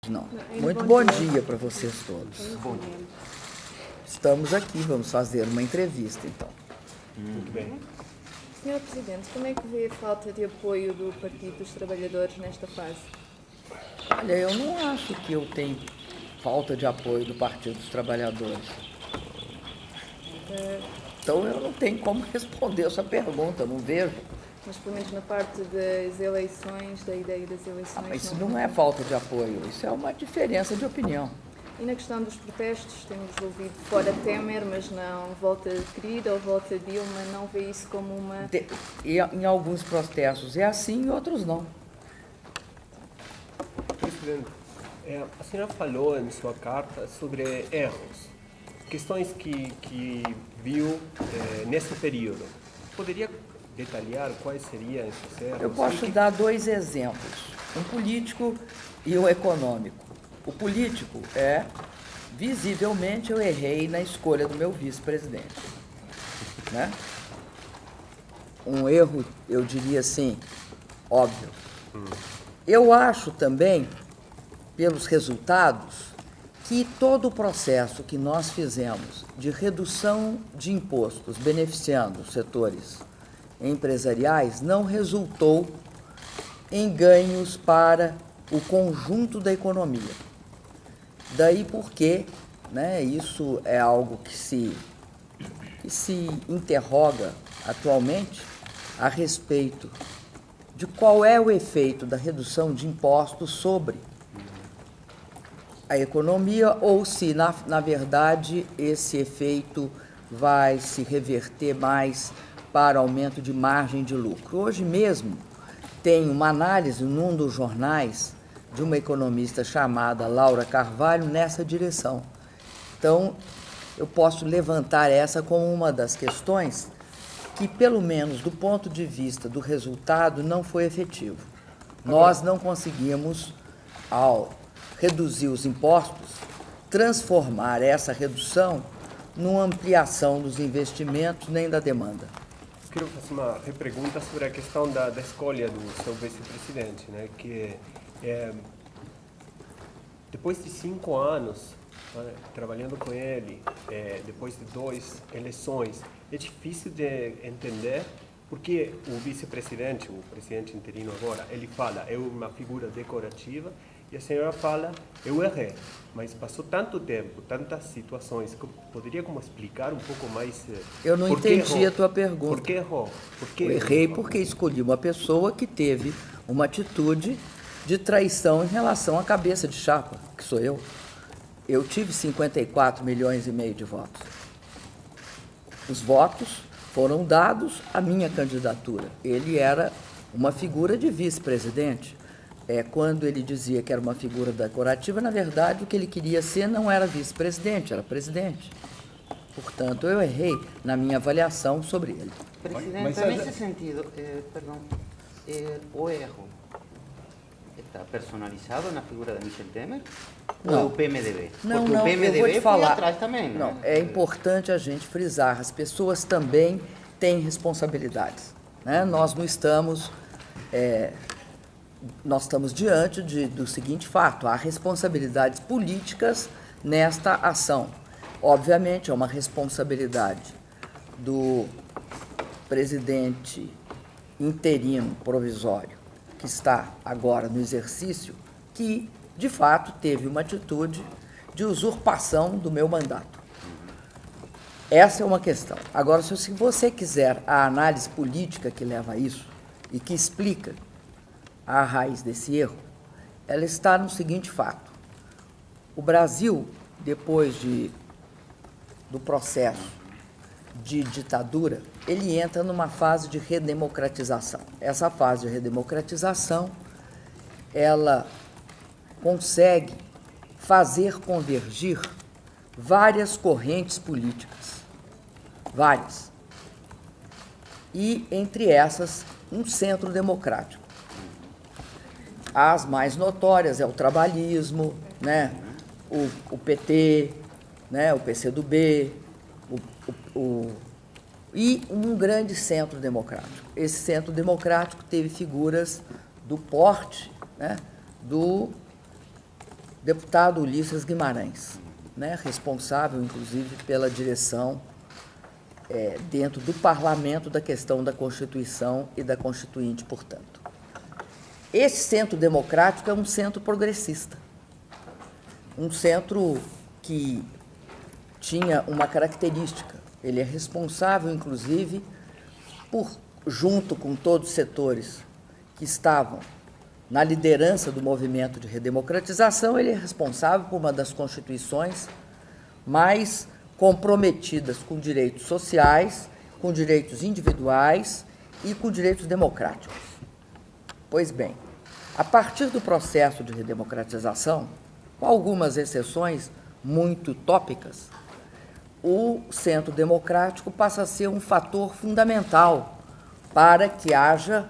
Não. Muito bom dia para vocês todos. Bom dia. Estamos aqui, vamos fazer uma entrevista, então. Muito bem. Senhor Presidente, como é que vê a falta de apoio do Partido dos Trabalhadores nesta fase? Olha, eu não acho que eu tenho falta de apoio do Partido dos Trabalhadores. Então eu não tenho como responder essa pergunta, não vejo. Mas pelo menos na parte das eleições, da ideia das eleições... Mas isso não é falta de apoio, isso é uma diferença de opinião. E na questão dos protestos, temos ouvido fora Temer, mas não volta Querida ou volta Dilma, não vê isso como uma... E em alguns protestos é assim e outros não. Presidente, a senhora falou em sua carta sobre erros, questões que viu nesse período. Poderia detalhar quais seriam esses erros? Eu posso dar dois exemplos, um político e um econômico. O político visivelmente eu errei na escolha do meu vice-presidente, né? Um erro, eu diria assim, óbvio. Eu acho também, pelos resultados, que todo o processo que nós fizemos de redução de impostos beneficiando os setores empresariais não resultou em ganhos para o conjunto da economia. Daí porque, né, isso é algo que se interroga atualmente a respeito de qual é o efeito da redução de impostos sobre a economia ou se, na verdade, esse efeito vai se reverter mais para aumento de margem de lucro. Hoje mesmo tem uma análise num dos jornais de uma economista chamada Laura Carvalho nessa direção. Então, eu posso levantar essa como uma das questões que, pelo menos do ponto de vista do resultado, não foi efetivo. Nós não conseguimos, ao reduzir os impostos, transformar essa redução numa ampliação dos investimentos nem da demanda. Quero fazer uma repergunta sobre a questão da escolha do seu vice-presidente, né? Que depois de 5 anos trabalhando com ele, depois de 2 eleições, é difícil de entender porque o vice-presidente, o presidente interino agora, ele fala, é uma figura decorativa, e a senhora fala, eu errei, mas passou tanto tempo, tantas situações, que poderia como explicar um pouco mais? Eu não entendi a tua pergunta. Por que errou? Eu errei porque escolhi uma pessoa que teve uma atitude de traição em relação à cabeça de chapa, que sou eu. Eu tive 54,5 milhões de votos. Os votos foram dados à minha candidatura. Ele era uma figura de vice-presidente. Quando ele dizia que era uma figura decorativa, na verdade, o que ele queria ser não era vice-presidente, era presidente. Portanto, eu errei na minha avaliação sobre ele. Presidente, nesse sentido, o erro está personalizado na figura de Michel Temer? Não. Ou o PMDB? Não, porque o PMDB eu vou te falar. foi atrás também. Né? Não, é importante a gente frisar, as pessoas também têm responsabilidades, né? Nós não estamos... nós estamos diante do seguinte fato, há responsabilidades políticas nesta ação. Obviamente, é uma responsabilidade do presidente interino provisório, que está agora no exercício, que, de fato, teve uma atitude de usurpação do meu mandato. Essa é uma questão. Agora, se você quiser a análise política que leva a isso e que explica a raiz desse erro, ela está no seguinte fato. O Brasil, depois do processo de ditadura, ele entra numa fase de redemocratização. Essa fase de redemocratização, ela consegue fazer convergir várias correntes políticas, várias. E, entre essas, um centro democrático. As mais notórias é o trabalhismo, né? o PT, né? O PCdoB, e um grande centro democrático. Esse centro democrático teve figuras do porte, né? deputado Ulisses Guimarães, né, responsável, inclusive, pela direção dentro do parlamento da questão da Constituição e da Constituinte, portanto. Esse centro democrático é um centro progressista, um centro que tinha uma característica. Ele é responsável, inclusive, por, junto com todos os setores que estavam na liderança do movimento de redemocratização, ele é responsável por uma das constituições mais comprometidas com direitos sociais, com direitos individuais e com direitos democráticos. Pois bem, a partir do processo de redemocratização, com algumas exceções muito tópicas, o centro democrático passa a ser um fator fundamental para que haja,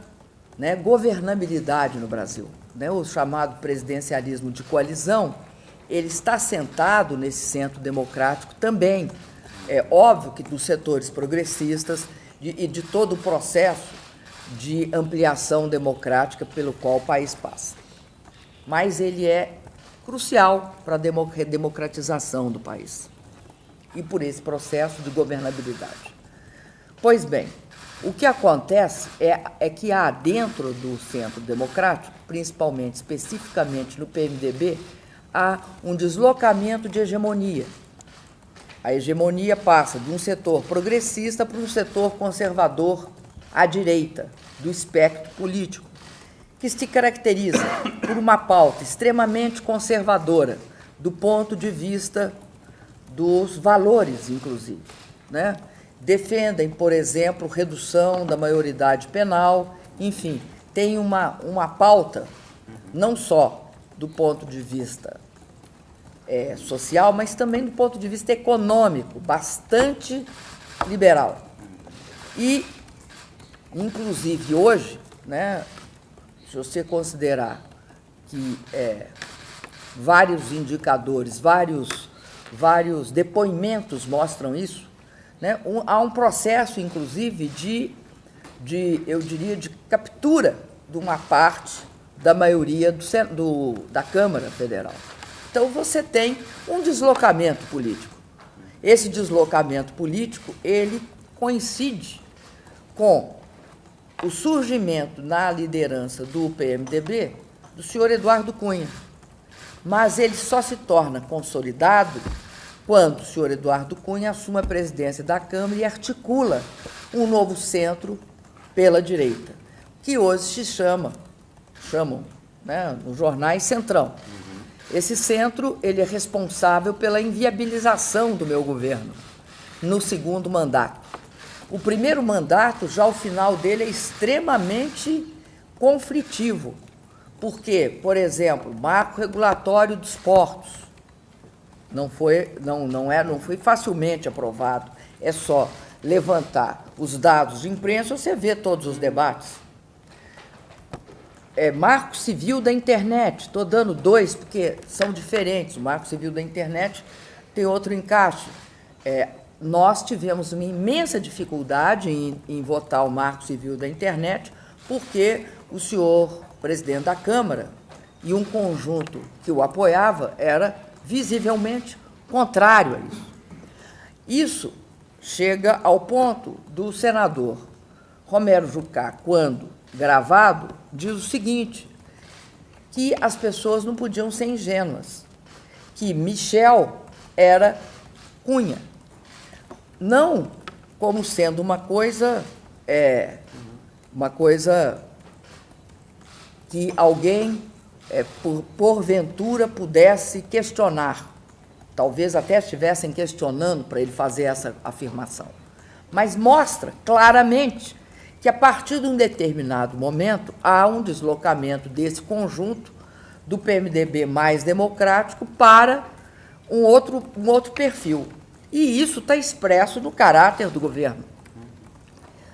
né, governabilidade no Brasil. Né, o chamado presidencialismo de coalizão, ele está sentado nesse centro democrático também. É óbvio que dos setores progressistas e de todo o processo de ampliação democrática pelo qual o país passa. Mas ele é crucial para a democratização do país e por esse processo de governabilidade. Pois bem, o que acontece é que há dentro do centro democrático, principalmente, especificamente no PMDB, há um deslocamento de hegemonia. A hegemonia passa de um setor progressista para um setor conservador à direita do espectro político, que se caracteriza por uma pauta extremamente conservadora do ponto de vista dos valores, inclusive, né? Defendem, por exemplo, redução da maioridade penal, enfim, tem uma pauta, não só do ponto de vista social, mas também do ponto de vista econômico, bastante liberal. E, inclusive, hoje, né, se você considerar que vários indicadores, vários depoimentos mostram isso, né, há um processo, inclusive, eu diria, de captura de uma parte da maioria da Câmara Federal. Então, você tem um deslocamento político. Esse deslocamento político, ele coincide com o surgimento na liderança do PMDB do senhor Eduardo Cunha. Mas ele só se torna consolidado quando o senhor Eduardo Cunha assume a presidência da Câmara e articula um novo centro pela direita, que hoje se chamam, né, nos jornais, Centrão. Esse centro, ele é responsável pela inviabilização do meu governo no segundo mandato. O primeiro mandato, já o final dele é extremamente conflitivo, porque, por exemplo, marco regulatório dos portos não foi facilmente aprovado. É só levantar os dados de imprensa, você vê todos os debates. Marco civil da internet, estou dando dois porque são diferentes. O marco civil da internet tem outro encaixe. Nós tivemos uma imensa dificuldade em votar o marco civil da internet, porque o senhor presidente da Câmara e um conjunto que o apoiava era visivelmente contrário a isso. Isso chega ao ponto do senador Romero Jucá, quando gravado, diz o seguinte, que as pessoas não podiam ser ingênuas, que Michel era Cunha, não como sendo uma coisa que alguém, porventura, pudesse questionar. Talvez até estivessem questionando para ele fazer essa afirmação. Mas mostra claramente que, a partir de um determinado momento, há um deslocamento desse conjunto do PMDB mais democrático para um outro perfil. E isso está expresso no caráter do governo,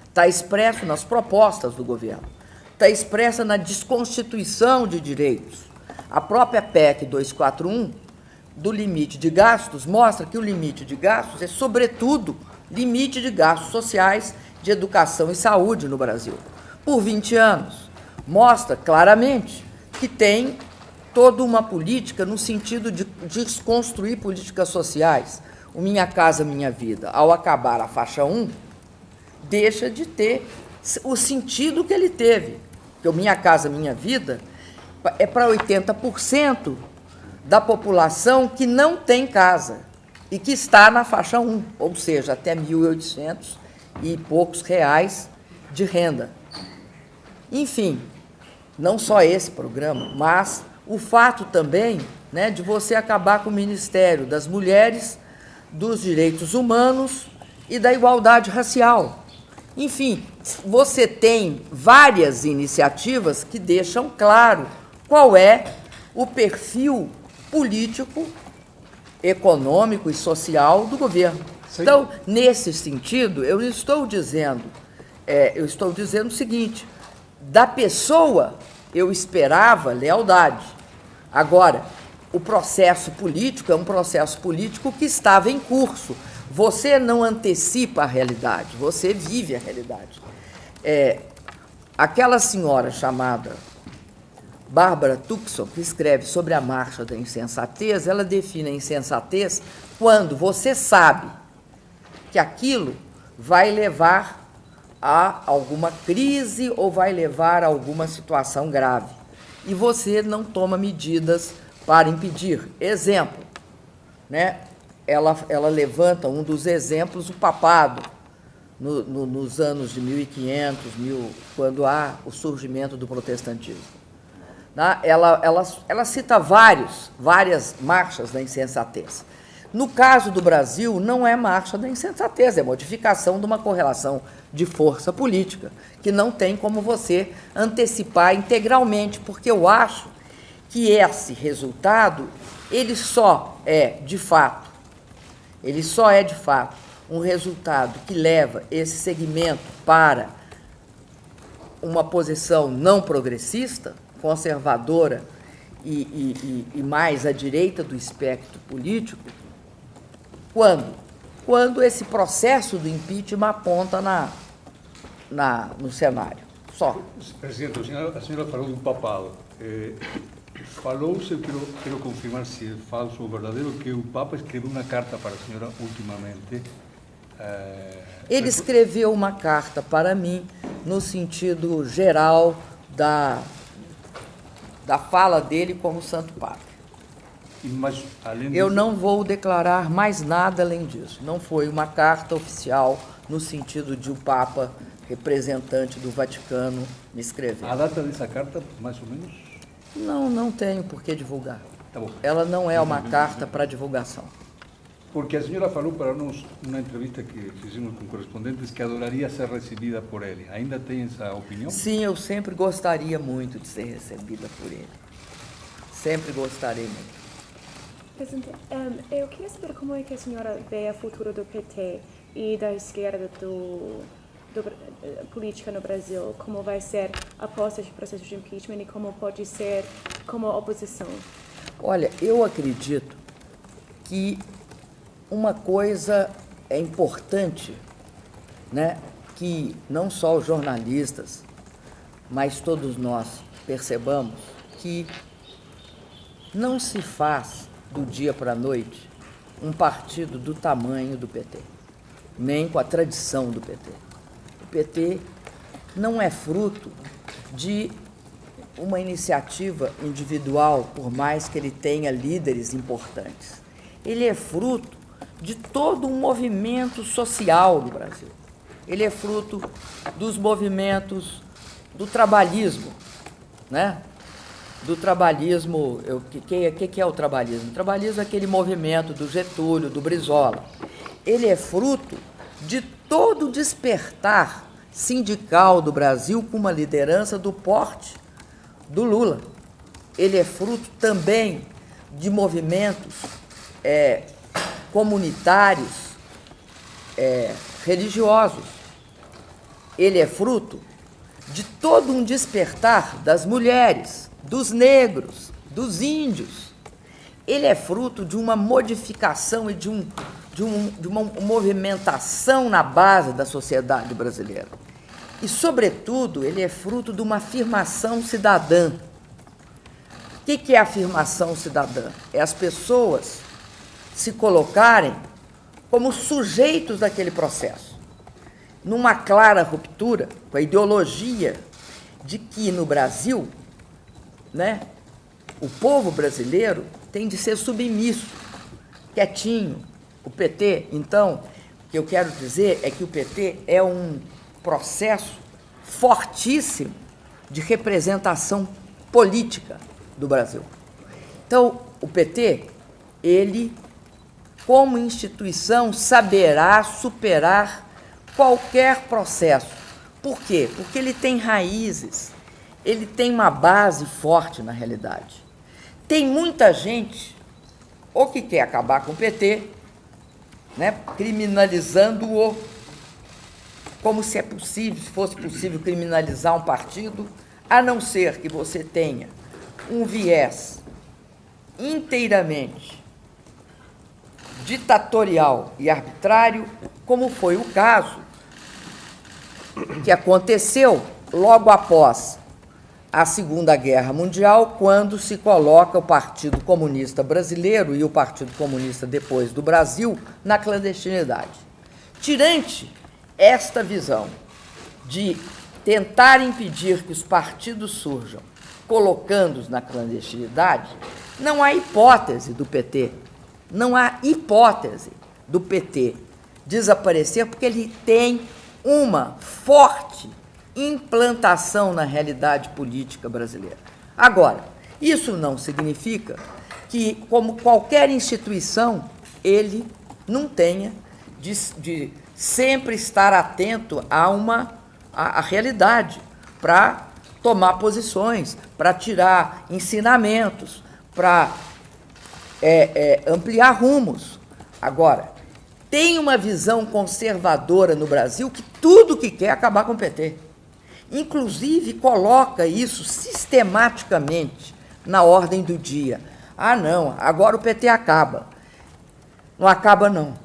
está expresso nas propostas do governo, está expressa na desconstituição de direitos. A própria PEC 241, do limite de gastos, mostra que o limite de gastos é, sobretudo, limite de gastos sociais de educação e saúde no Brasil, por 20 anos. Mostra claramente que tem toda uma política no sentido de desconstruir políticas sociais. O Minha Casa Minha Vida, ao acabar a faixa 1, deixa de ter o sentido que ele teve. Porque o Minha Casa Minha Vida é para 80% da população que não tem casa e que está na faixa 1, ou seja, até 1.800 e poucos reais de renda. Enfim, não só esse programa, mas o fato também, né, de você acabar com o Ministério das Mulheres, dos Direitos Humanos e da Igualdade Racial. Enfim, você tem várias iniciativas que deixam claro qual é o perfil político, econômico e social do governo. Sim. Então, nesse sentido, eu estou dizendo o seguinte: da pessoa eu esperava lealdade. Agora, o processo político é um processo político que estava em curso. Você não antecipa a realidade, você vive a realidade. Aquela senhora chamada Bárbara Tuxon, que escreve sobre a marcha da insensatez, ela define a insensatez quando você sabe que aquilo vai levar a alguma crise ou vai levar a alguma situação grave e você não toma medidas para impedir. Exemplo, né? Ela levanta um dos exemplos, o papado, nos anos de 1500, quando há o surgimento do protestantismo. Né? Ela cita várias marchas da insensatez. No caso do Brasil, não é marcha da insensatez, é modificação de uma correlação de força política, que não tem como você antecipar integralmente, porque eu acho que esse resultado, ele só é, de fato, um resultado que leva esse segmento para uma posição não progressista, conservadora e mais à direita do espectro político, quando esse processo do impeachment aponta no cenário. Só. Presidente, a senhora falou do papado. Falou-se, eu quero confirmar se é falso ou verdadeiro, que o Papa escreveu uma carta para a senhora ultimamente. Ele escreveu uma carta para mim no sentido geral da fala dele como Santo Padre. Mas, além eu não vou declarar mais nada além disso. Não foi uma carta oficial no sentido de o Papa, representante do Vaticano, me escrever. A data dessa carta, mais ou menos? Não tenho por que divulgar. Tá bom. Ela não é uma carta para divulgação. Porque a senhora falou para nós, numa entrevista que fizemos com correspondentes, que adoraria ser recebida por ele. Ainda tem essa opinião? Sim, eu sempre gostaria muito de ser recebida por ele. Sempre gostarei muito. Presidente, eu queria saber como é que a senhora vê o futuro do PT e da esquerda política no Brasil, como vai ser após esse processo de impeachment e como pode ser como oposição. Olha, eu acredito que uma coisa é importante, né, que não só os jornalistas, mas todos nós percebamos que não se faz do dia para a noite um partido do tamanho do PT, nem com a tradição do PT. O PT não é fruto de uma iniciativa individual, por mais que ele tenha líderes importantes. Ele é fruto de todo um movimento social no Brasil. Ele é fruto dos movimentos do trabalhismo, né? Do trabalhismo, o que é o trabalhismo? O trabalhismo é aquele movimento do Getúlio, do Brizola. Ele é fruto de todo o despertar sindical do Brasil com uma liderança do porte do Lula. Ele é fruto também de movimentos comunitários, religiosos. Ele é fruto de todo um despertar das mulheres, dos negros, dos índios. Ele é fruto de uma modificação e de uma movimentação na base da sociedade brasileira. E, sobretudo, ele é fruto de uma afirmação cidadã. O que é afirmação cidadã? É as pessoas se colocarem como sujeitos daquele processo, numa clara ruptura com a ideologia de que no Brasil, né, o povo brasileiro tem de ser submisso, quietinho. O PT, então, o que eu quero dizer é que o PT é um processo fortíssimo de representação política do Brasil. Então, o PT, ele, como instituição, saberá superar qualquer processo. Por quê? Porque ele tem raízes, ele tem uma base forte na realidade. Tem muita gente, ou que quer acabar com o PT, né, criminalizando-o, como se fosse possível criminalizar um partido, a não ser que você tenha um viés inteiramente ditatorial e arbitrário, como foi o caso que aconteceu logo após a Segunda Guerra Mundial, quando se coloca o Partido Comunista Brasileiro e o Partido Comunista depois do Brasil na clandestinidade. Tirante esta visão de tentar impedir que os partidos surjam colocando-os na clandestinidade, não há hipótese do PT, não há hipótese do PT desaparecer, porque ele tem uma forte implantação na realidade política brasileira. Agora, isso não significa que, como qualquer instituição, ele não tenha de sempre estar atento à realidade, para tomar posições, para tirar ensinamentos, para ampliar rumos. Agora, tem uma visão conservadora no Brasil que tudo que quer é acabar com o PT. Inclusive, coloca isso sistematicamente na ordem do dia. Ah, não, agora o PT acaba. Não acaba, não.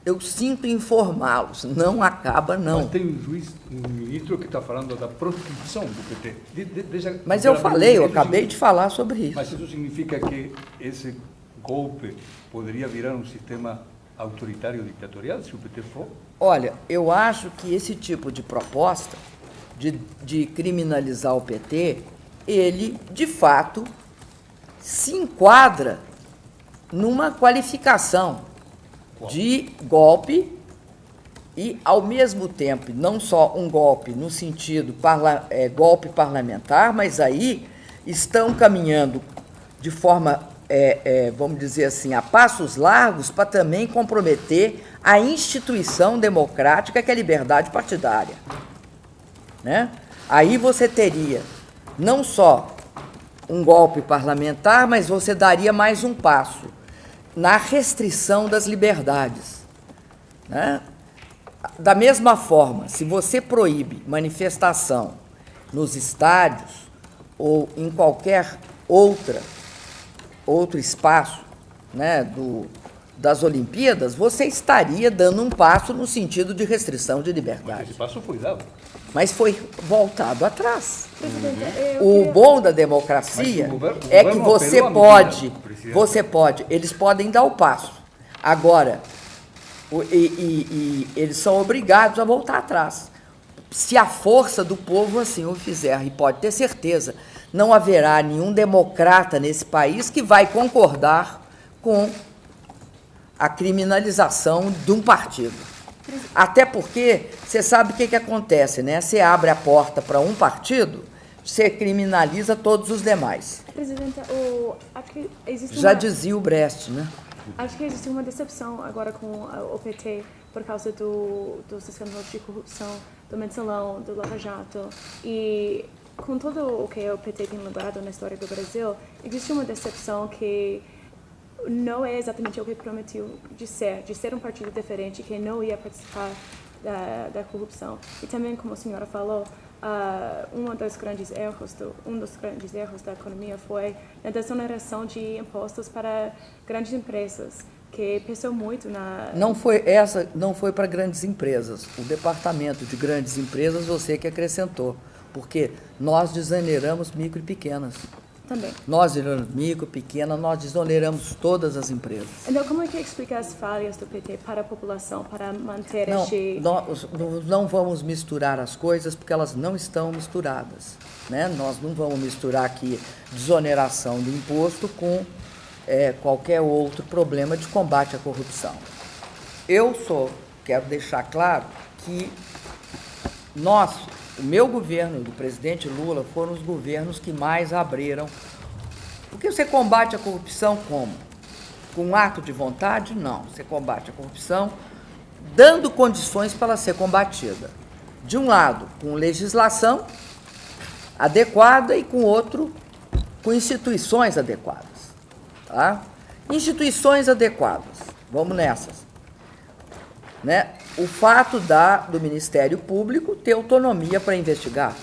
Eu sinto informá-los, não acaba, não. Mas tem um ministro que está falando da proscrição do PT. Mas eu falei, eu acabei de falar sobre isso. Mas isso significa que esse golpe poderia virar um sistema autoritário ditatorial, se o PT for? Olha, eu acho que esse tipo de proposta de criminalizar o PT, ele, de fato, se enquadra numa qualificação de golpe e, ao mesmo tempo, não só um golpe no sentido golpe parlamentar, mas aí estão caminhando de forma, vamos dizer assim, a passos largos para também comprometer a instituição democrática que é a liberdade partidária. Né? Aí você teria não só um golpe parlamentar, mas você daria mais um passo na restrição das liberdades. Né? Da mesma forma, se você proíbe manifestação nos estádios ou em qualquer outro espaço, né, das Olimpíadas, você estaria dando um passo no sentido de restrição de liberdade. Mas esse passo foi dado. Mas foi voltado atrás. Presidente, O bom da democracia é que você pode, eles podem dar o passo. Agora, eles são obrigados a voltar atrás. Se a força do povo assim o fizer, e pode ter certeza, não haverá nenhum democrata nesse país que vai concordar com a criminalização de um partido. Até porque, você sabe o que acontece, né? Você abre a porta para um partido, você criminaliza todos os demais. Presidenta, existe Já dizia o Brecht, né? Acho que existe uma decepção agora com o PT por causa dos escândalos de corrupção, do Mensalão, do Lava Jato. E com tudo o que o PT tem logrado na história do Brasil, existe uma decepção que não é exatamente o que prometeu de ser um partido diferente, que não ia participar da corrupção. E também, como a senhora falou, um dos grandes erros da economia foi a desoneração de impostos para grandes empresas, que pesou muito na... Não foi para grandes empresas. O departamento de grandes empresas você que acrescentou, porque nós desoneramos micro e pequenas. Também. Nós, micro, pequena, nós desoneramos todas as empresas. Então, como é que explica as falhas do PT para a população, para manter Não, este... nós não vamos misturar as coisas porque elas não estão misturadas, né? Nós não vamos misturar aqui desoneração do imposto com qualquer outro problema de combate à corrupção. Quero deixar claro que o meu governo e do presidente Lula foram os governos que mais abriram. Porque você combate a corrupção como? Com um ato de vontade? Não. Você combate a corrupção dando condições para ela ser combatida. De um lado, com legislação adequada e com outro, com instituições adequadas. Tá? Instituições adequadas. Vamos nessas. Né? O fato do Ministério Público ter autonomia para investigar.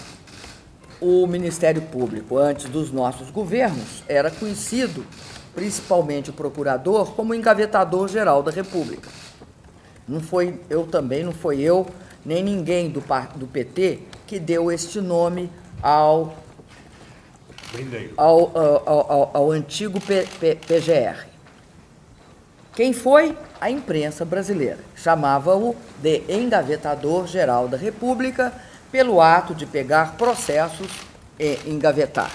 O Ministério Público, antes dos nossos governos, era conhecido, principalmente o procurador, como engavetador-geral da República. Não foi eu, nem ninguém do PT que deu este nome ao antigo PGR. Quem foi? A imprensa brasileira. Chamava-o de engavetador-geral da República pelo ato de pegar processos e engavetar.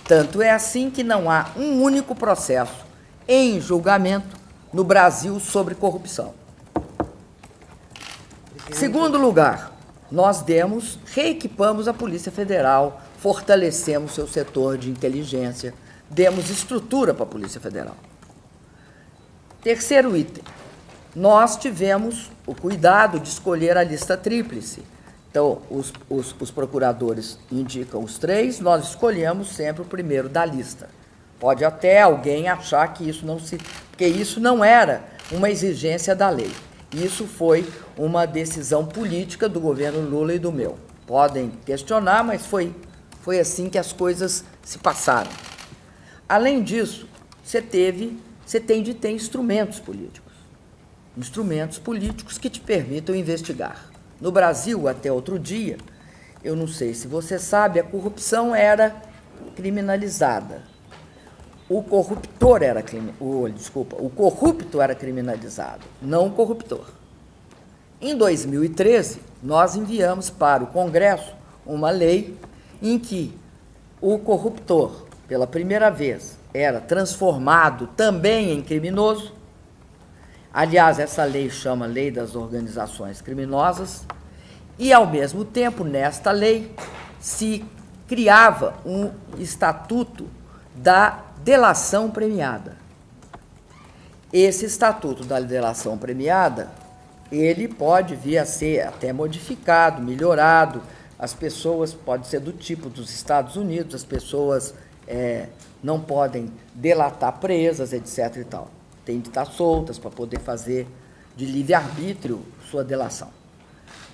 Tanto é assim que não há um único processo em julgamento no Brasil sobre corrupção. Segundo lugar, nós reequipamos a Polícia Federal, fortalecemos seu setor de inteligência, demos estrutura para a Polícia Federal. Terceiro item, nós tivemos o cuidado de escolher a lista tríplice. Então, os procuradores indicam os 3, nós escolhemos sempre o primeiro da lista. Pode até alguém achar que porque isso não era uma exigência da lei. Isso foi uma decisão política do governo Lula e do meu. Podem questionar, mas foi assim que as coisas se passaram. Além disso, você tem de ter instrumentos políticos que te permitam investigar. No Brasil, até outro dia, eu não sei se você sabe, a corrupção era criminalizada. O corrupto era criminalizado, não o corruptor. Em 2013, nós enviamos para o Congresso uma lei em que o corruptor, pela primeira vez, era transformado também em criminoso. Aliás, essa lei chama Lei das Organizações Criminosas e, ao mesmo tempo, nesta lei, se criava um estatuto da delação premiada. Esse estatuto da delação premiada, ele pode vir a ser até modificado, melhorado. As pessoas, pode ser do tipo dos Estados Unidos, as pessoas não podem delatar presas, etc. e tal. Tem de estar soltas para poder fazer de livre-arbítrio sua delação.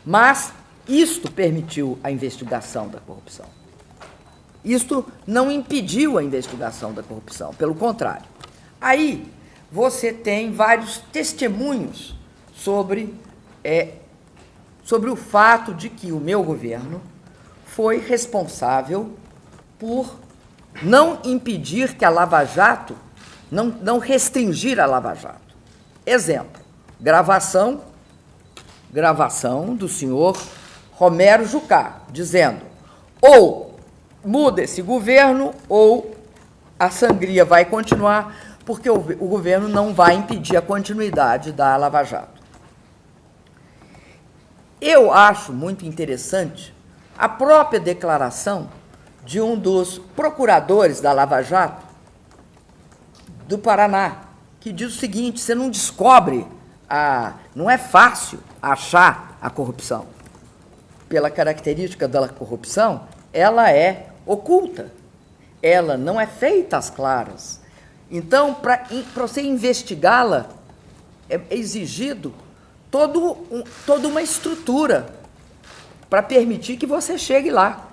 Mas isto permitiu a investigação da corrupção. Isto não impediu a investigação da corrupção, pelo contrário. Aí você tem vários testemunhos sobre o fato de que o meu governo foi responsável por não impedir que a Lava Jato, não restringir a Lava Jato. Exemplo, gravação do senhor Romero Jucá, dizendo: ou muda esse governo, ou a sangria vai continuar, porque o governo não vai impedir a continuidade da Lava Jato. Eu acho muito interessante a própria declaração de um dos procuradores da Lava Jato do Paraná, que diz o seguinte: você não descobre, não é fácil achar a corrupção. Pela característica da corrupção, ela é oculta, ela não é feita às claras. Então, para você investigá-la, é exigido toda uma estrutura para permitir que você chegue lá.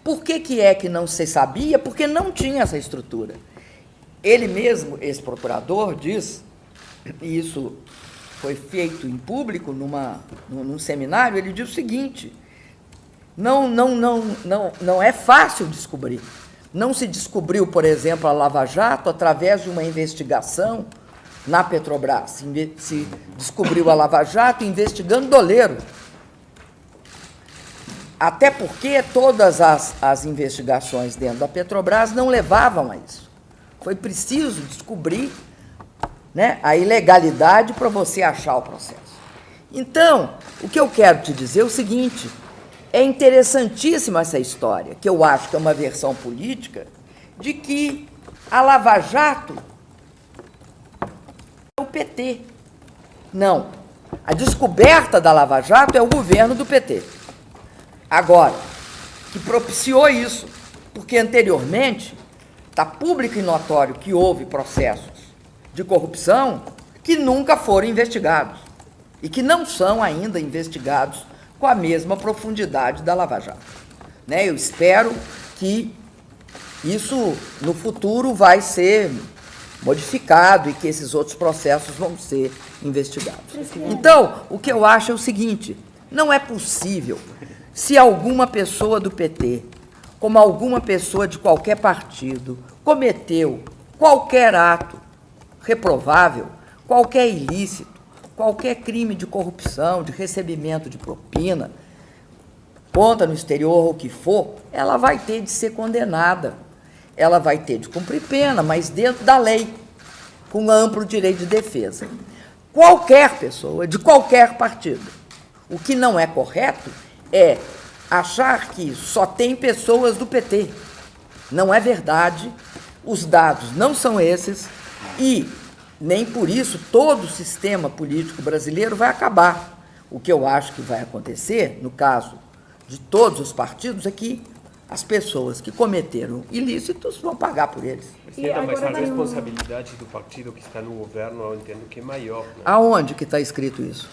Por que é que não se sabia? Porque não tinha essa estrutura. Ele mesmo, esse procurador, diz, e isso foi feito em público num seminário, ele diz o seguinte: não é fácil descobrir, Não se descobriu, por exemplo, a Lava Jato através de uma investigação na Petrobras. Se descobriu a Lava Jato investigando doleiro. Até porque todas as investigações dentro da Petrobras não levavam a isso. Foi preciso descobrir, né, a ilegalidade para você achar o processo. Então, o que eu quero te dizer é o seguinte: é interessantíssima essa história, que eu acho que é uma versão política, de que a Lava Jato é o PT. Não. A descoberta da Lava Jato é o governo do PT. Agora, que propiciou isso, porque anteriormente está público e notório que houve processos de corrupção que nunca foram investigados e que não são ainda investigados com a mesma profundidade da Lava Jato. Né? Eu espero que isso, no futuro, vai ser modificado e que esses outros processos vão ser investigados. Então, o que eu acho é o seguinte: não é possível, se alguma pessoa do PT, como alguma pessoa de qualquer partido, cometeu qualquer ato reprovável, qualquer ilícito, qualquer crime de corrupção, de recebimento de propina, conta no exterior ou o que for, ela vai ter de ser condenada. Ela vai ter de cumprir pena, mas dentro da lei, com amplo direito de defesa. Qualquer pessoa, de qualquer partido. O que não é correto é achar que só tem pessoas do PT. Não é verdade, os dados não são esses e nem por isso todo o sistema político brasileiro vai acabar. O que eu acho que vai acontecer, no caso de todos os partidos, é que as pessoas que cometeram ilícitos vão pagar por eles. Presidenta, mas a responsabilidade do partido que está no governo, eu entendo que é maior. Né? Aonde que está escrito isso?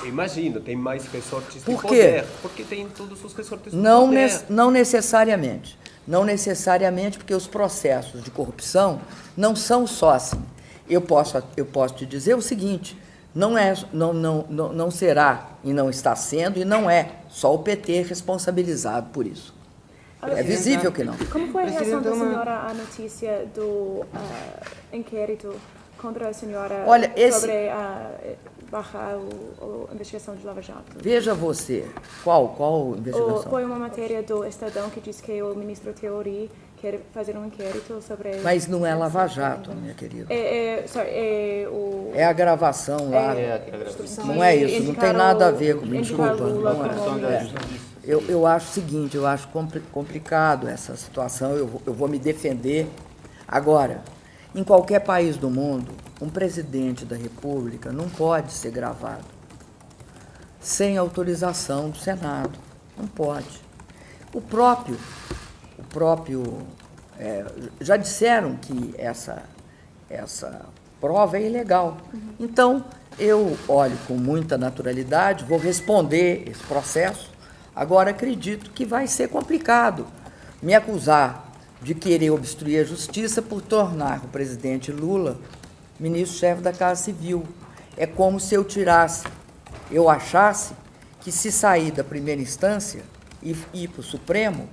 Imagino, tem mais resortes de Por quê? poder. Porque tem todos os resortes de Não, poder. não necessariamente. Não necessariamente, porque os processos de corrupção não são só assim. Eu posso te dizer o seguinte: não será e não está sendo e não é só o PT responsabilizado por isso. É visível que não. Como foi a reação da senhora à notícia do inquérito contra a senhora sobre barrar a investigação de Lava Jato? Veja você, qual investigação? Foi uma matéria do Estadão que diz que o ministro Teori quer fazer um inquérito sobre... Mas não é Lava Jato, minha querida. É a gravação lá. Não é isso, não tem nada a ver com... Me desculpa. Não é. Eu acho o seguinte, eu acho complicado essa situação, eu vou me defender. Agora, em qualquer país do mundo, um presidente da República não pode ser gravado sem autorização do Senado. Não pode. O próprio já disseram que essa prova é ilegal. Então, eu olho com muita naturalidade, vou responder esse processo. Agora, acredito que vai ser complicado me acusar de querer obstruir a justiça por tornar o presidente Lula ministro-chefe da Casa Civil. É como se eu achasse que se sair da primeira instância e ir para o Supremo,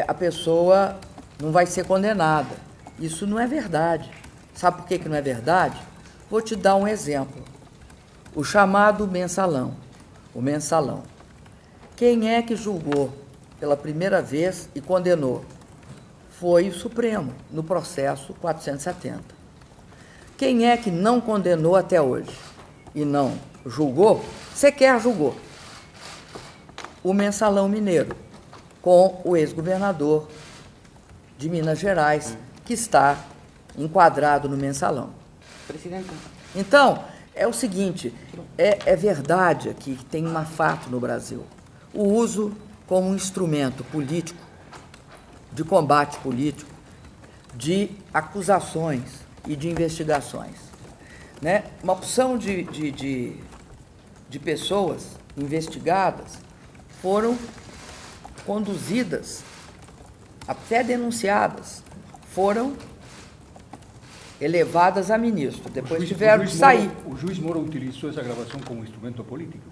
a pessoa não vai ser condenada. Isso não é verdade. Sabe por que não é verdade? Vou te dar um exemplo. O chamado mensalão. O mensalão. Quem é que julgou pela primeira vez e condenou? Foi o Supremo, no processo 470. Quem é que não condenou até hoje e não julgou? Sequer julgou. O mensalão mineiro, com o ex-governador de Minas Gerais, que está enquadrado no mensalão. Presidente. Então, é o seguinte, é verdade aqui que tem um fato no Brasil. O uso como um instrumento político, de combate político, de acusações e de investigações. Né? Uma opção de pessoas investigadas foram conduzidas, até denunciadas, foram elevadas a ministro, depois tiveram que sair. O juiz Moro utilizou essa gravação como instrumento político?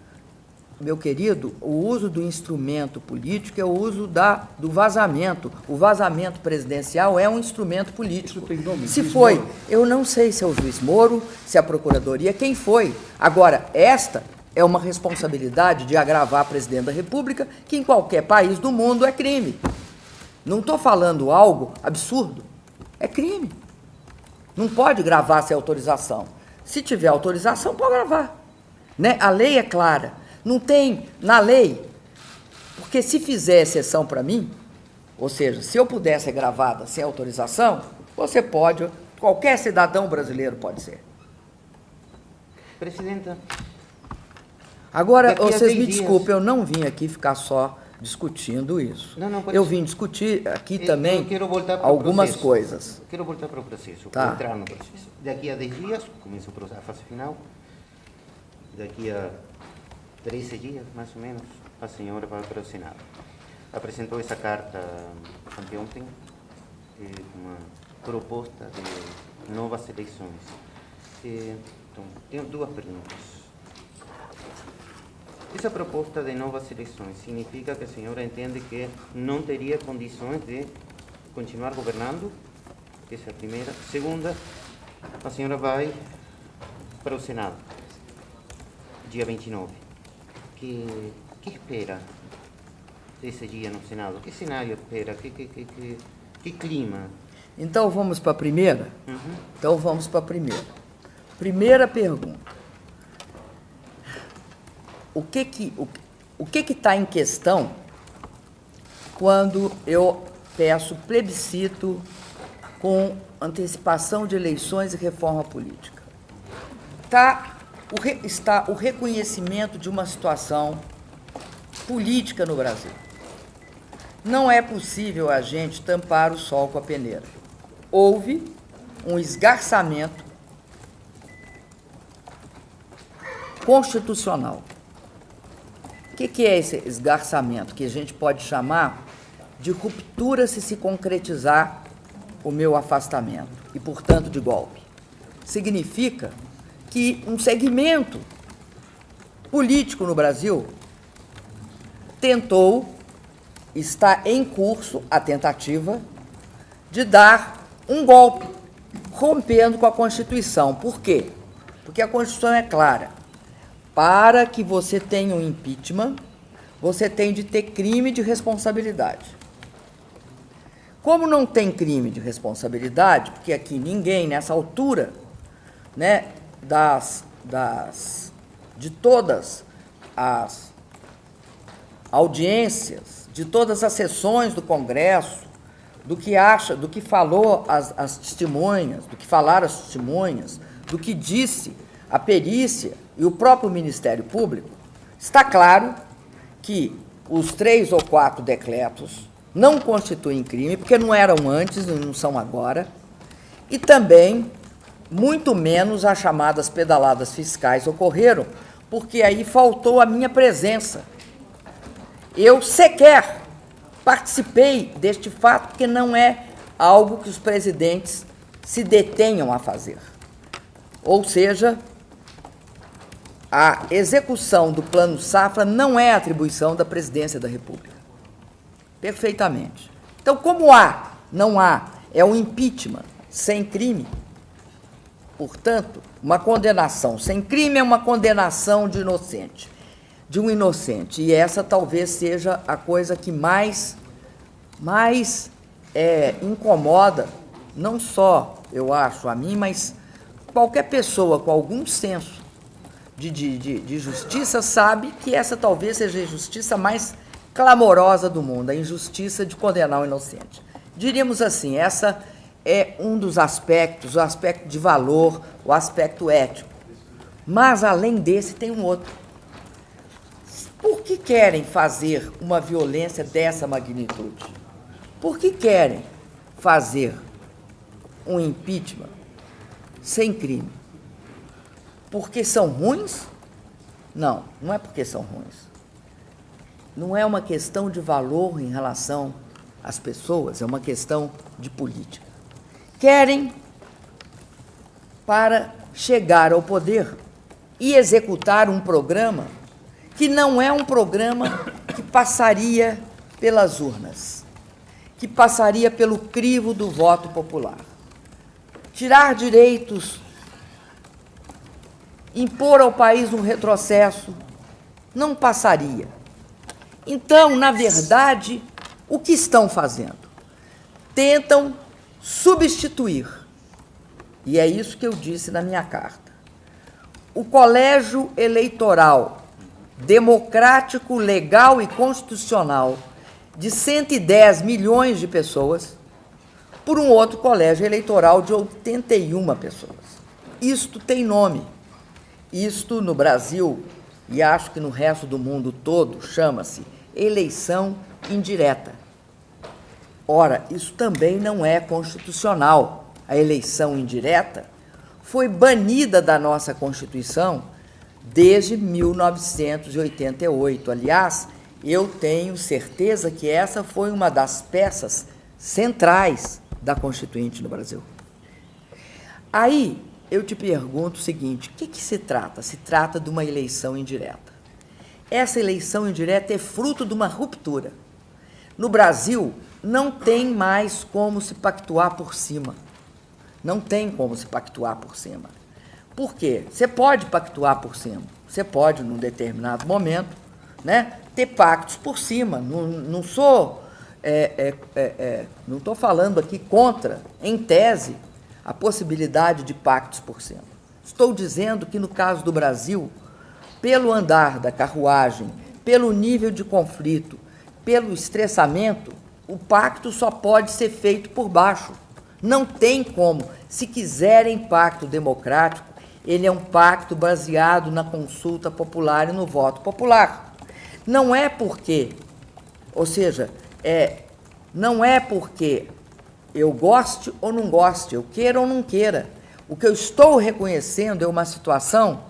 meu querido, o uso do instrumento político é o uso do vazamento. O vazamento presidencial é um instrumento político. Isso tem nome, Se juiz foi, Moro. eu não sei se é o juiz Moro, se é a Procuradoria, quem foi. Agora, esta é uma responsabilidade de agravar presidente da República, que em qualquer país do mundo é crime. Não estou falando algo absurdo. É crime. Não pode gravar sem autorização. Se tiver autorização, pode gravar. Né? A lei é clara. Não tem na lei, porque se fizer exceção para mim, ou seja, se eu puder ser gravada sem autorização, você pode, qualquer cidadão brasileiro pode ser. Presidenta, Agora, daqui a vocês 10 me dias- desculpem, eu não vim aqui ficar só discutindo isso. Não, pode Eu ser. vim discutir aqui Eu também quero voltar para o algumas processo. coisas. Quero voltar para o processo, Tá. entrar no processo. Daqui a 10 dias, começa a fase final. Daqui a 13 dias, mais ou menos, a senhora vai para o Senado. Apresentou essa carta anteontem, uma proposta de novas eleições. Então, tenho duas perguntas. Essa proposta de novas eleições significa que a senhora entende que não teria condições de continuar governando? Essa é a primeira. Segunda, a senhora vai para o Senado, dia 29. Que espera desse dia no Senado? Que cenário espera? Que clima? Então vamos para a primeira? Uhum. Então vamos para a primeira. Primeira pergunta. O que está em questão quando eu peço plebiscito com antecipação de eleições e reforma política? Está o reconhecimento de uma situação política no Brasil. Não é possível a gente tampar o sol com a peneira. Houve um esgarçamento constitucional. O que é esse esgarçamento? Que a gente pode chamar de ruptura se concretizar o meu afastamento e, portanto, de golpe. Significa que um segmento político no Brasil está em curso a tentativa de dar um golpe, rompendo com a Constituição. Por quê? Porque a Constituição é clara. Para que você tenha um impeachment, você tem de ter crime de responsabilidade. Como não tem crime de responsabilidade, porque aqui ninguém, nessa altura, né, de todas as audiências, de todas as sessões do Congresso, do que falou as testemunhas, do que falaram as testemunhas, do que disse a perícia e o próprio Ministério Público, está claro que os 3 ou 4 decretos não constituem crime, porque não eram antes e não são agora, e também, muito menos, as chamadas pedaladas fiscais ocorreram, porque aí faltou a minha presença. Eu sequer participei deste fato, porque não é algo que os presidentes se detenham a fazer. Ou seja, a execução do Plano Safra não é atribuição da Presidência da República. Perfeitamente. Então, como não há, é um impeachment sem crime. Portanto, uma condenação sem crime é uma condenação de um inocente. E essa talvez seja a coisa que mais incomoda, não só, eu acho, a mim, mas qualquer pessoa com algum senso de justiça sabe que essa talvez seja a injustiça mais clamorosa do mundo, a injustiça de condenar o inocente. Diríamos assim, essa é um dos aspectos, o aspecto de valor, o aspecto ético. Mas, além desse, tem um outro. Por que querem fazer uma violência dessa magnitude? Por que querem fazer um impeachment sem crime? Porque são ruins? Não, não é porque são ruins. Não é uma questão de valor em relação às pessoas, é uma questão de política. Querem para chegar ao poder e executar um programa que não é um programa que passaria pelas urnas, que passaria pelo crivo do voto popular. Tirar direitos, impor ao país um retrocesso, não passaria. Então, na verdade, o que estão fazendo? Tentam substituir, e é isso que eu disse na minha carta, o colégio eleitoral democrático, legal e constitucional de 110 milhões de pessoas por um outro colégio eleitoral de 81 pessoas. Isto tem nome. Isto no Brasil, e acho que no resto do mundo todo, chama-se eleição indireta. Ora, isso também não é constitucional. A eleição indireta foi banida da nossa Constituição desde 1988. Aliás, eu tenho certeza que essa foi uma das peças centrais da Constituinte no Brasil. Aí, eu te pergunto o seguinte, o que se trata? Se trata de uma eleição indireta. Essa eleição indireta é fruto de uma ruptura. No Brasil, não tem mais como se pactuar por cima. Não tem como se pactuar por cima. Por quê? Você pode pactuar por cima. Você pode, num determinado momento, né, ter pactos por cima. Não sou... não estou falando aqui contra, em tese, a possibilidade de pactos por cima. Estou dizendo que, no caso do Brasil, pelo andar da carruagem, pelo nível de conflito, pelo estressamento, o pacto só pode ser feito por baixo. Não tem como. Se quiserem pacto democrático, ele é um pacto baseado na consulta popular e no voto popular. Não é porque, ou seja, não é porque eu goste ou não goste, eu queira ou não queira. O que eu estou reconhecendo é uma situação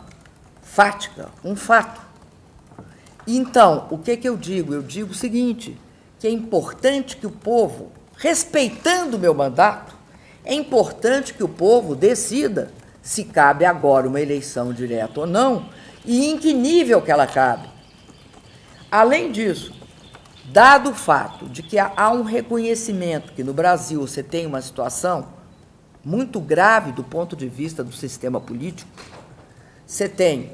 fática, um fato. Então, o que eu digo? Eu digo o seguinte, que é importante que o povo, respeitando o meu mandato, é importante que o povo decida se cabe agora uma eleição direta ou não e em que nível que ela cabe. Além disso, dado o fato de que há um reconhecimento que no Brasil você tem uma situação muito grave do ponto de vista do sistema político, você tem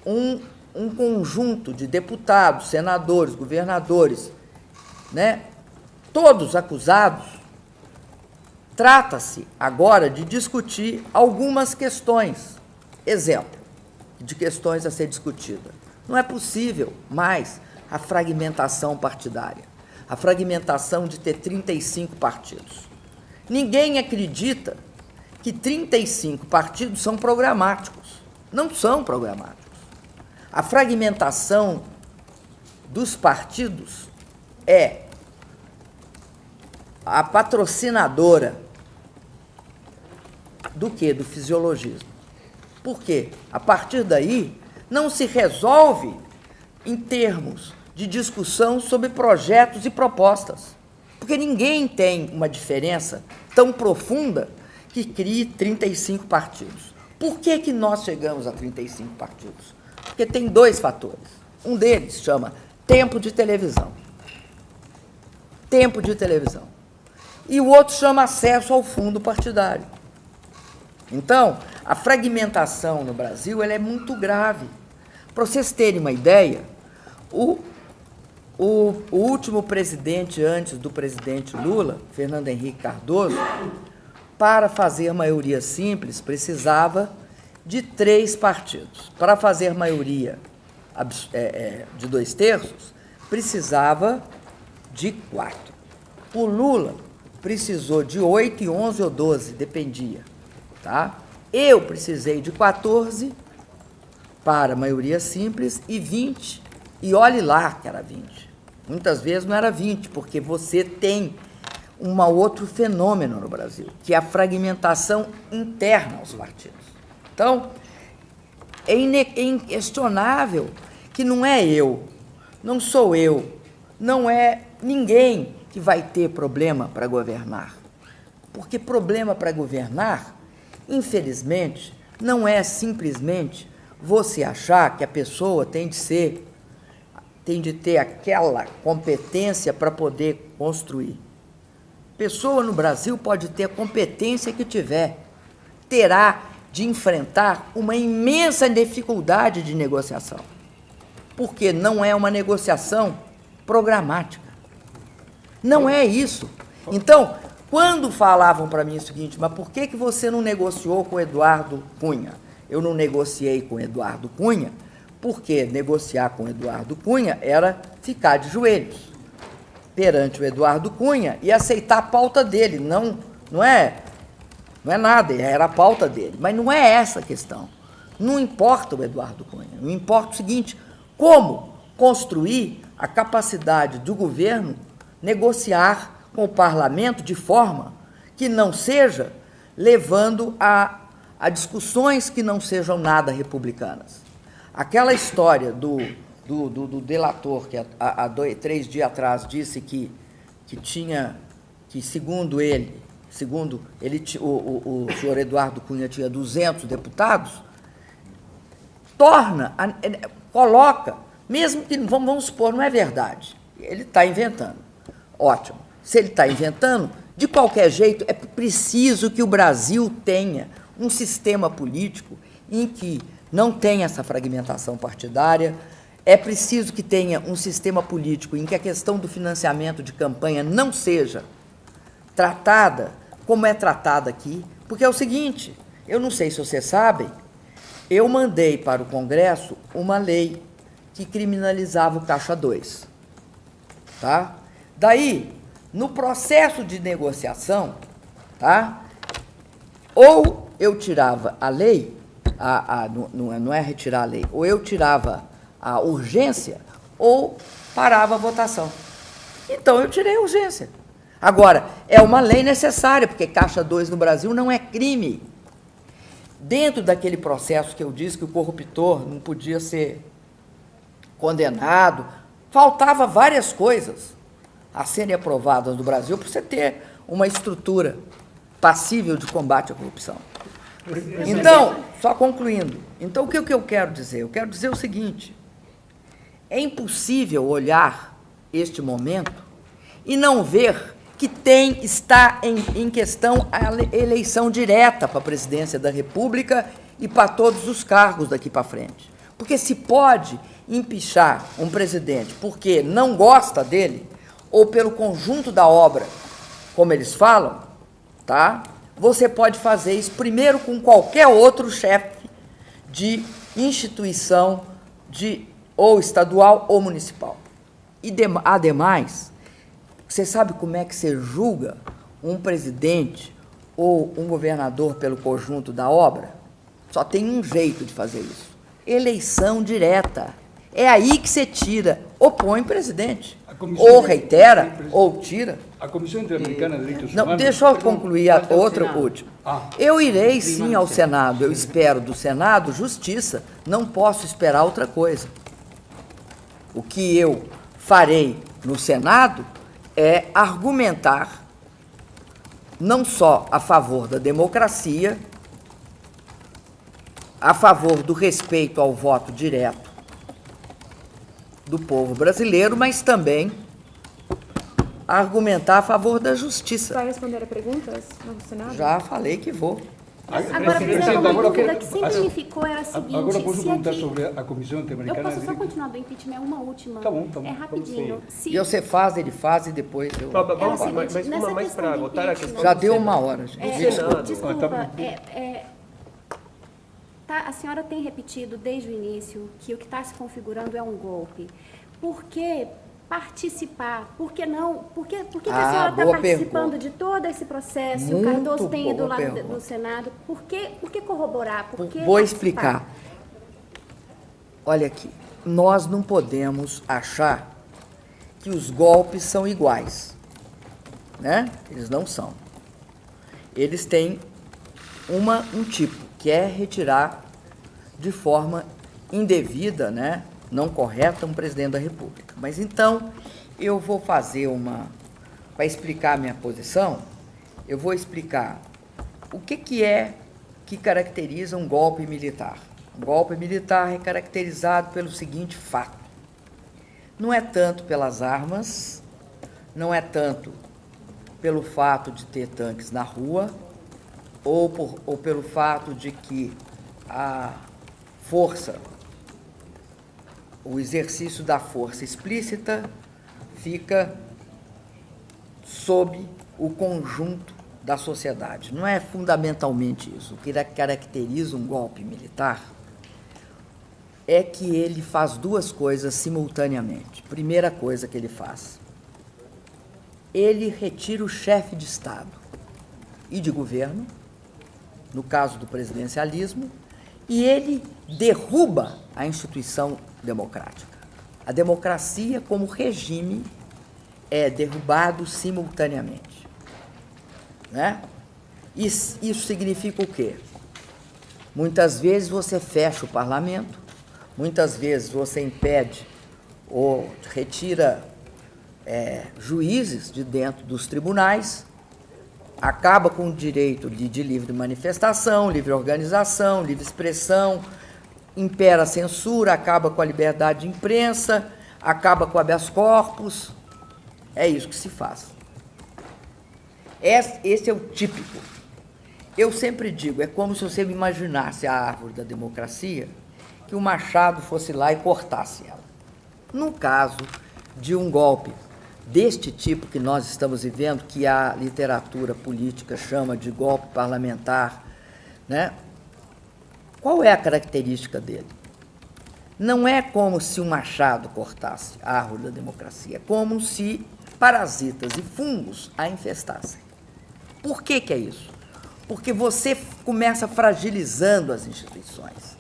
um conjunto de deputados, senadores, governadores, né, todos acusados, trata-se agora de discutir algumas questões. Exemplo de questões a ser discutida. Não é possível mais a fragmentação partidária, a fragmentação de ter 35 partidos. Ninguém acredita que 35 partidos são programáticos. Não são programáticos. A fragmentação dos partidos é a patrocinadora do quê? Do fisiologismo. Por quê? A partir daí, não se resolve em termos de discussão sobre projetos e propostas. Porque ninguém tem uma diferença tão profunda que crie 35 partidos. Por que nós chegamos a 35 partidos? Porque tem dois fatores. Um deles chama tempo de televisão. Tempo de televisão. E o outro chama acesso ao fundo partidário. Então, a fragmentação no Brasil ela é muito grave. Para vocês terem uma ideia, o último presidente antes do presidente Lula, Fernando Henrique Cardoso, para fazer maioria simples, precisava de 3 partidos. Para fazer maioria de 2/3, precisava de 4. O Lula precisou de 8 e 11 ou 12, dependia. Tá? Eu precisei de 14 para maioria simples e 20, e olhe lá que era 20. Muitas vezes não era 20, porque você tem um outro fenômeno no Brasil, que é a fragmentação interna aos partidos. Então, é inquestionável que não é eu, não sou eu, não é ninguém que vai ter problema para governar. Porque problema para governar, infelizmente, não é simplesmente você achar que a pessoa tem de ter aquela competência para poder construir. Pessoa no Brasil pode ter a competência que tiver, terá de enfrentar uma imensa dificuldade de negociação, porque não é uma negociação programática. Não é isso. Então, quando falavam para mim o seguinte, mas por que você não negociou com o Eduardo Cunha? Eu não negociei com o Eduardo Cunha, porque negociar com o Eduardo Cunha era ficar de joelhos perante o Eduardo Cunha e aceitar a pauta dele. Não é nada, era a pauta dele. Mas não é essa a questão. Não importa o Eduardo Cunha. Não importa o seguinte, como construir a capacidade do governo negociar com o parlamento de forma que não seja levando a discussões que não sejam nada republicanas. Aquela história do delator que há 3 dias atrás disse que segundo ele, o senhor Eduardo Cunha tinha 200 deputados, coloca, mesmo que, vamos supor, não é verdade, ele está inventando. Ótimo. Se ele está inventando, de qualquer jeito, é preciso que o Brasil tenha um sistema político em que não tenha essa fragmentação partidária, é preciso que tenha um sistema político em que a questão do financiamento de campanha não seja tratada como é tratada aqui, porque é o seguinte, eu não sei se vocês sabem, eu mandei para o Congresso uma lei que criminalizava o Caixa 2, tá? Daí, no processo de negociação, tá? Ou eu tirava a lei, não é retirar a lei, ou eu tirava a urgência, ou parava a votação. Então, eu tirei a urgência. Agora, é uma lei necessária, porque Caixa 2 no Brasil não é crime. Dentro daquele processo que eu disse que o corruptor não podia ser condenado, faltava várias coisas a serem aprovadas no Brasil para você ter uma estrutura passível de combate à corrupção. Então, só concluindo, então o que eu quero dizer? Eu quero dizer o seguinte, é impossível olhar este momento e não ver que está em questão a eleição direta para a presidência da República e para todos os cargos daqui para frente. Porque se pode empichar um presidente porque não gosta dele, ou pelo conjunto da obra, como eles falam, tá? Você pode fazer isso primeiro com qualquer outro chefe de instituição, ou estadual ou municipal. E, ademais, você sabe como é que você julga um presidente ou um governador pelo conjunto da obra? Só tem um jeito de fazer isso. Eleição direta. É aí que você tira, ou põe presidente, ou reitera, ou tira. A Comissão Interamericana de Direitos Não, Humanos... deixa eu concluir a outra última. Eu irei sim ao Senado, eu espero do Senado justiça, não posso esperar outra coisa. O que eu farei no Senado é argumentar não só a favor da democracia, a favor do respeito ao voto direto do povo brasileiro, mas também argumentar a favor da justiça. Vai responder a perguntas no Senado? Já falei que vou. Agora, presidente, uma dúvida que sempre me ficou era a seguinte... Agora posso se perguntar aqui, sobre a Comissão Interamericana... eu posso de só Direitos... continuar do impeachment, é uma última. Tá bom. É rapidinho. E você faz, ele faz e depois eu... Vamos, seguinte, mas nessa uma mais questão para do votar a impeachment- questão Já do deu Senado. uma hora, gente. Senado. Desculpa, a senhora tem repetido desde o início que o que está se configurando é um golpe. Por que participar? Por que não? Por que a senhora está participando de todo esse processo? Muito o Cardoso tem ido boa lá pergunta. no Senado. Por que corroborar? Por que Vou participar? explicar. Olha aqui, nós não podemos achar que os golpes são iguais, né? Eles não são. Eles têm um tipo, que é retirar de forma indevida, né? Não correta, um presidente da República. Mas então, eu vou fazer para explicar a minha posição, eu vou explicar o que caracteriza um golpe militar. O golpe militar é caracterizado pelo seguinte fato: não é tanto pelas armas, não é tanto pelo fato de ter tanques na rua, ou pelo fato de que a força, o exercício da força explícita fica sob o conjunto da sociedade. Não é fundamentalmente isso. O que caracteriza um golpe militar é que ele faz duas coisas simultaneamente. Primeira coisa que ele faz: ele retira o chefe de Estado e de governo, no caso do presidencialismo, e ele derruba a instituição democrática. A democracia, como regime, é derrubado simultaneamente. Né? Isso significa o quê? Muitas vezes você fecha o parlamento, muitas vezes você impede ou retira juízes de dentro dos tribunais, acaba com o direito de livre manifestação, livre organização, livre expressão, impera a censura, acaba com a liberdade de imprensa, acaba com o habeas corpus. É isso que se faz. Esse é o típico. Eu sempre digo, é como se você imaginasse a árvore da democracia, que o machado fosse lá e cortasse ela. No caso de um golpe deste tipo que nós estamos vivendo, que a literatura política chama de golpe parlamentar, né? Qual é a característica dele? Não é como se um machado cortasse a árvore da democracia, é como se parasitas e fungos a infestassem. Por que que é isso? Porque você começa fragilizando as instituições.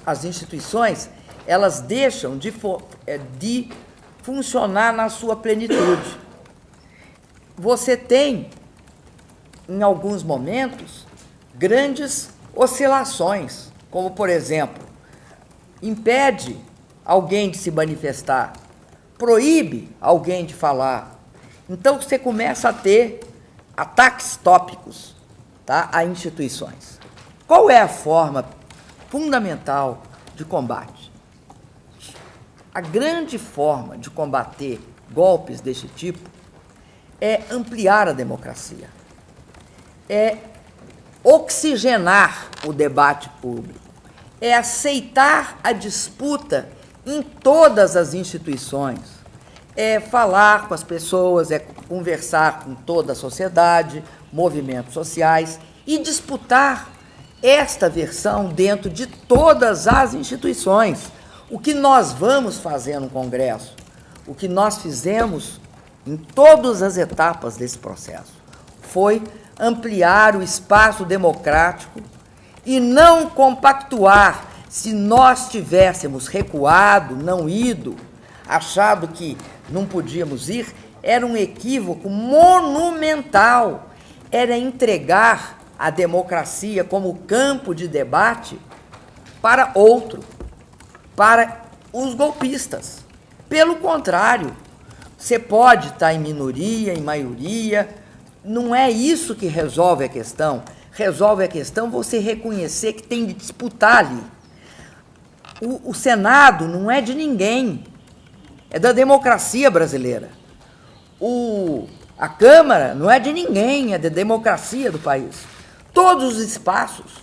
As instituições, elas deixam de funcionar na sua plenitude. Você tem, em alguns momentos, grandes oscilações, como, por exemplo, impede alguém de se manifestar, proíbe alguém de falar. Então, você começa a ter ataques tópicos, tá, a instituições. Qual é a forma fundamental de combate? A grande forma de combater golpes deste tipo é ampliar a democracia, é oxigenar o debate público, é aceitar a disputa em todas as instituições, é falar com as pessoas, é conversar com toda a sociedade, movimentos sociais e disputar esta versão dentro de todas as instituições. O que nós vamos fazer no Congresso, o que nós fizemos em todas as etapas desse processo, foi ampliar o espaço democrático e não compactuar. Se nós tivéssemos recuado, não ido, achado que não podíamos ir, era um equívoco monumental. Era entregar a democracia como campo de debate para outro, para os golpistas. Pelo contrário, você pode estar em minoria, em maioria, não é isso que resolve a questão. Resolve a questão você reconhecer que tem de disputar ali. O Senado não é de ninguém, é da democracia brasileira. A Câmara não é de ninguém, é da democracia do país. Todos os espaços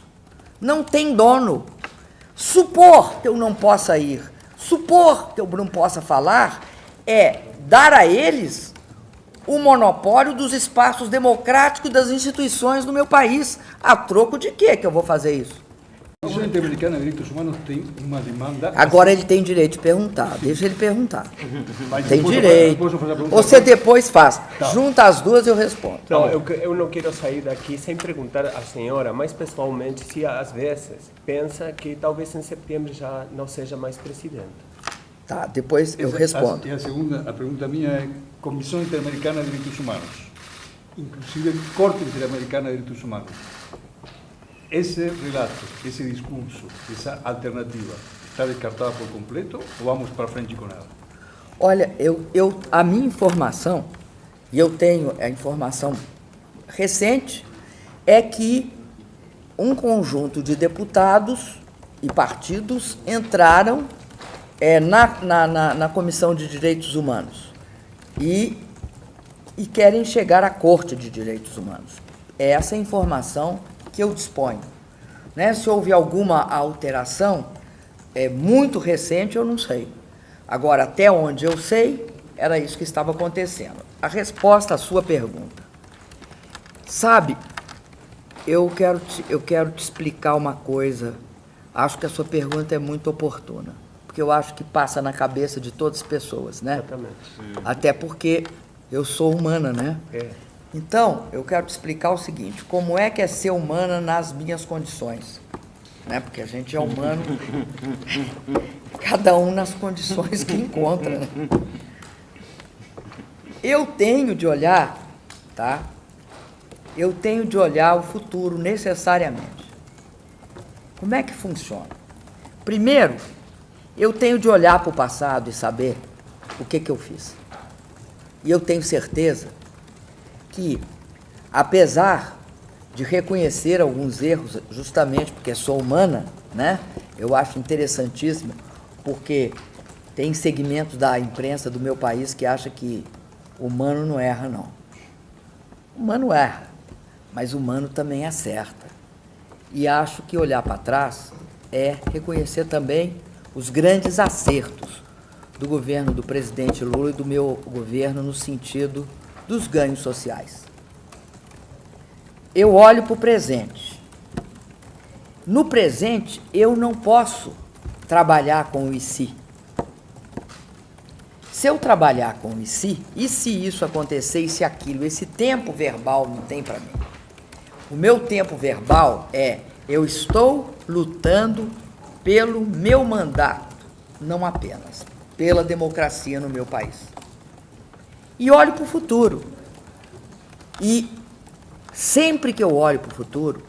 não têm dono. Supor que eu não possa ir, supor que eu não possa falar, é dar a eles o monopólio dos espaços democráticos das instituições do meu país. A troco de quê que eu vou fazer isso? A Comissão Interamericana de Direitos Humanos tem uma demanda... Agora ele tem direito de perguntar, deixa ele perguntar. Mas tem direito. Você depois faz. Tá. Junta as duas e eu respondo. Não, eu não quero sair daqui sem perguntar à senhora, mais pessoalmente, se às vezes pensa que talvez em setembro já não seja mais presidente. Tá, depois eu respondo. E a pergunta minha é: Comissão Interamericana de Direitos Humanos, inclusive Corte Interamericana de Direitos Humanos, esse relato, esse discurso, essa alternativa, está descartada por completo ou vamos para frente com ela? Olha, a minha informação, e eu tenho a informação recente, é que um conjunto de deputados e partidos entraram na Comissão de Direitos Humanos e querem chegar à Corte de Direitos Humanos. É essa a informação que eu disponho. Né? Se houve alguma alteração, muito recente, eu não sei. Agora, até onde eu sei, era isso que estava acontecendo. A resposta à sua pergunta. Sabe, eu quero te explicar uma coisa. Acho que a sua pergunta é muito oportuna, porque eu acho que passa na cabeça de todas as pessoas, né? Exatamente. Até porque eu sou humana, né? Então, eu quero te explicar o seguinte, como é que é ser humana nas minhas condições, né? Porque a gente é humano, cada um nas condições que encontra, né? Eu tenho de olhar, tá? Eu tenho de olhar o futuro necessariamente. Como é que funciona? Primeiro, eu tenho de olhar para o passado e saber o que eu fiz. E eu tenho certeza que, apesar de reconhecer alguns erros, justamente porque sou humana, né? Eu acho interessantíssimo, porque tem segmentos da imprensa do meu país que acha que o humano não erra, não. O humano erra, mas o humano também acerta. E acho que olhar para trás é reconhecer também os grandes acertos do governo do presidente Lula e do meu governo no sentido dos ganhos sociais. Eu olho para o presente. No presente, eu não posso trabalhar com o e se. Se eu trabalhar com o e se isso acontecer, e se aquilo, esse tempo verbal não tem para mim. O meu tempo verbal eu estou lutando pelo meu mandato, não apenas pela democracia no meu país. E olho para o futuro. E sempre que eu olho para o futuro,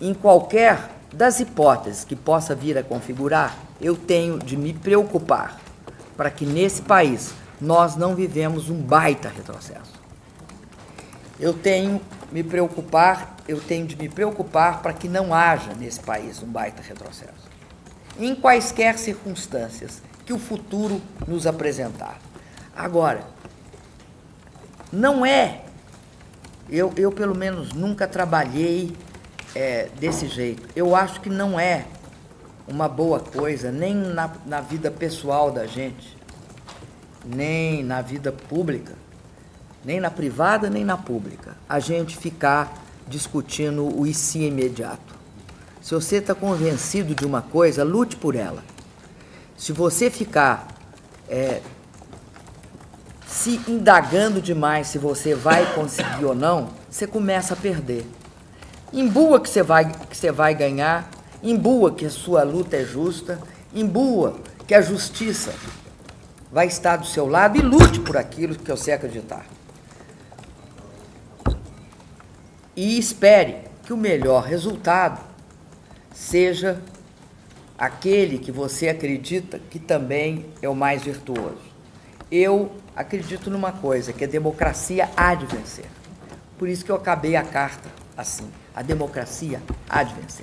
em qualquer das hipóteses que possa vir a configurar, eu tenho de me preocupar para que nesse país nós não vivemos um baita retrocesso. Eu tenho de me preocupar para que não haja nesse país um baita retrocesso. Em quaisquer circunstâncias que o futuro nos apresentar. Agora, não é, eu pelo menos nunca trabalhei desse jeito. Eu acho que não é uma boa coisa, nem na vida pessoal da gente, nem na vida pública, nem na privada, nem na pública, a gente ficar discutindo o e se imediato. Se você está convencido de uma coisa, lute por ela. Se você ficar se indagando demais se você vai conseguir ou não, você começa a perder. Imbua que você vai ganhar, imbua que a sua luta é justa, imbua que a justiça vai estar do seu lado e lute por aquilo que você acreditar. E espere que o melhor resultado seja aquele que você acredita que também é o mais virtuoso. Eu acredito numa coisa, que a democracia há de vencer. Por isso que eu acabei a carta assim, a democracia há de vencer.